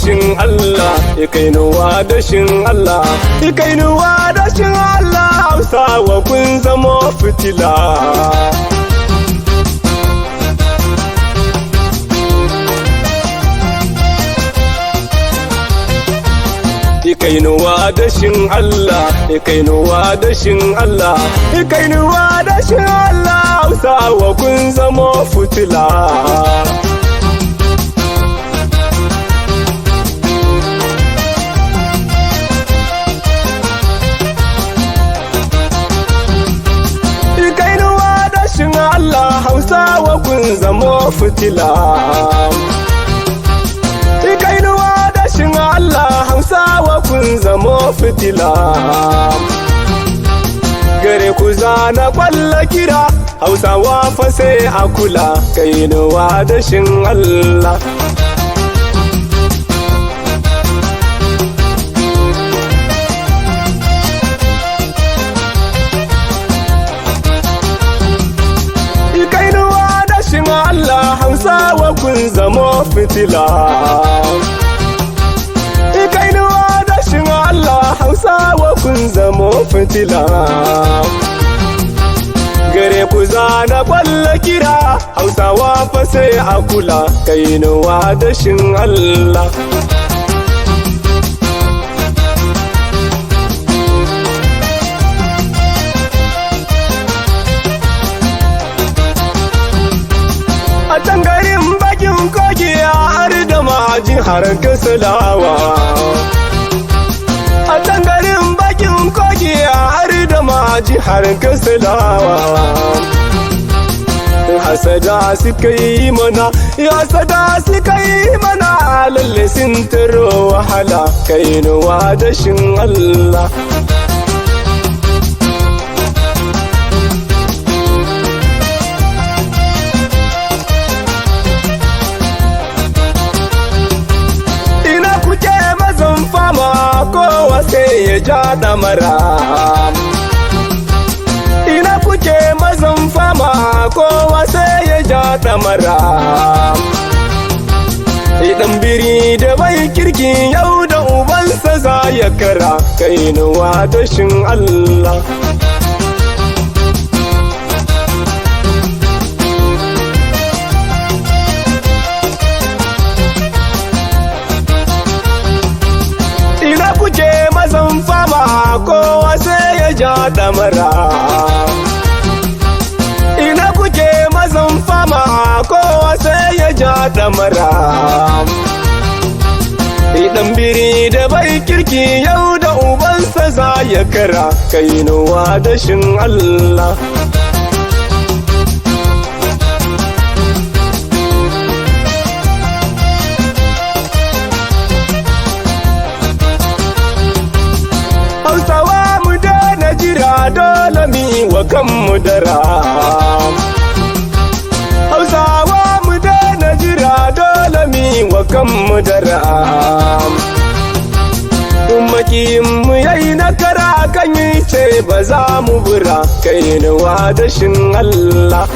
dashin Allah, kainuwa dashin Allah, kainuwa dashin Allah, Hausawa kun zamo fitila. Kainuwa dashin Allah, kainuwa dashin Allah, kainuwa dashin Allah, Hausawa kun zamo fitila. Kainuwa dashin Allah, Hausawa kun zamo fitila. Kainuwa dashin Allah, Hausawa kun zamo fitila. Gare ku zana kwalla kira, Hausawa fa sai a kula. Kainuwa dashin Allah. Kainuwa dashin Allah, Hausawa kun zamo fitila. Kainuwa dashin Allah, Hausawa kun zamo fitila. Gare ku zana kwalla kira, Hausawa fa sai a kula. Kainuwa dashin Allah. A can garin bakin kogi har da maji har Kasalawa. A can garin bakin kogi har da maji har Kasalawa. Hasada suka yi mana, hasada suka yi mana, lalle sun taro wahala. Kainuwa dashin Allah. Kowa sai ya ja damara. Ina kuke mazan fama, kowa sai ya ja damara. Idan biri da bai kirki yau da ubansa za ya kara. Kainuwa dashin Allah. Mazan fama kowa sai ya ja damara. Ina kuke mazan fama kowa sai ya ja damara. Idan biri da bai kirki yau da ubansa za ya kara. Kainuwa dashin Allah. Hausawa mu daina jira, dole mi wa kanmu dara. Hausawa mu daina jira, dole mi wa kanmu dara. Makiyin mu yayi nakara kan yi ce ba za mu bura. Kainuwa dashin Allah.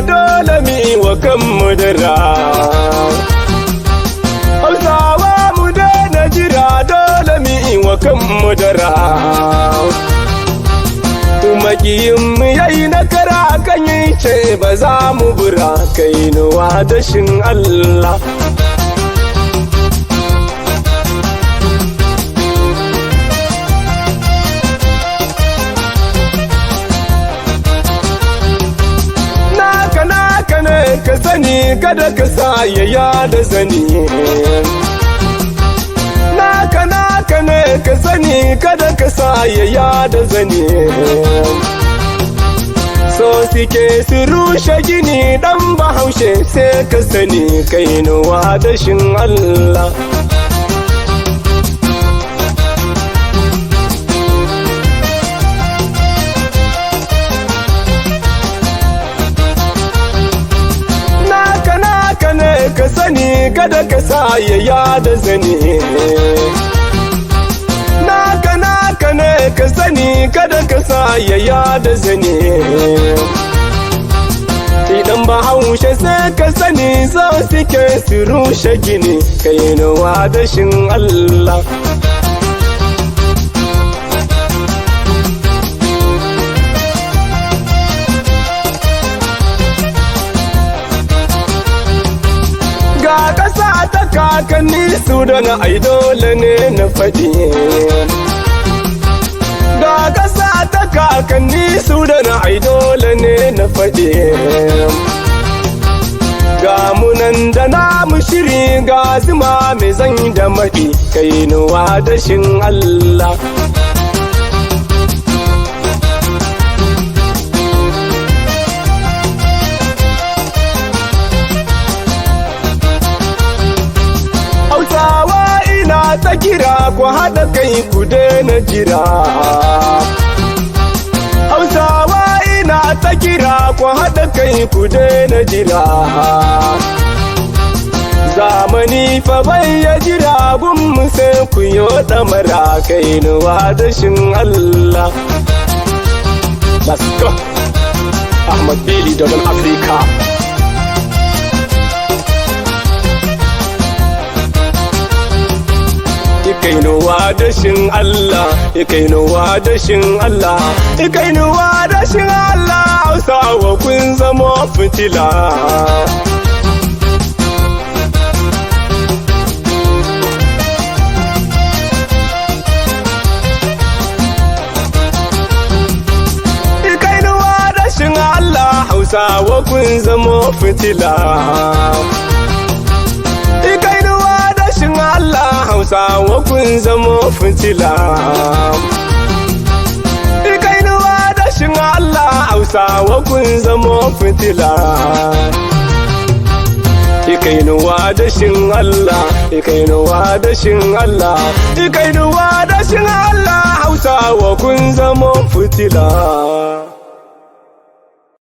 Dole mi wa kanmu dara. Hausawa mu daina jira, dole mi wa kanmu dara. Makiyin mu yayi nakara kan yi ce ba za mu bura. Kainuwa dashin Allah. Ka sani kada ka sa ya da zani. Naka ne ka sani kada ka sa ya da zani. So suke su rushe gini dan Bahaushe sai ka sani. Kainuwa dashin Allah. Ka sani kada ka sa ya da zani. kada ka sa ya da zane. Idan Bahaushe sai ka sani so suke su rushe gini, kai nuwa da shin Allah. Ga ƙasa ta kakanni su da na ai dole ne na faɗi. Ga ƙasa ta kakanni su da na ai dole ne na faɗi. Ga munan da namu shiri ga zuma mai zan da maɗi, kai nuwa da shin Allah. Hausawa ina ta kira ku haɗa kai ku daina jira. Hausawa ina ta kira ku haɗa kai ku daina jira. Zamani fa bai ya jira gunmu sai ku yo ɗamara, kai nuwa da shin Allah. Let's go! Ahmad Bili daga Afrika. Ikainuwa da shin Allah, ikainuwa da shin Allah, ikainuwa da shin Allah, Hausawa kun zama fitila. Ikainuwa da shin Allah, Hausawa kun zama fitila. Allah Hausawa kun zamo fitila. Ikainuwa da shin Allah Hausawa kun zamo fitila. Ikainuwa da shin Allah, ikainuwa da shin Allah, ikainuwa da shin Allah Hausawa kun zamo fitila.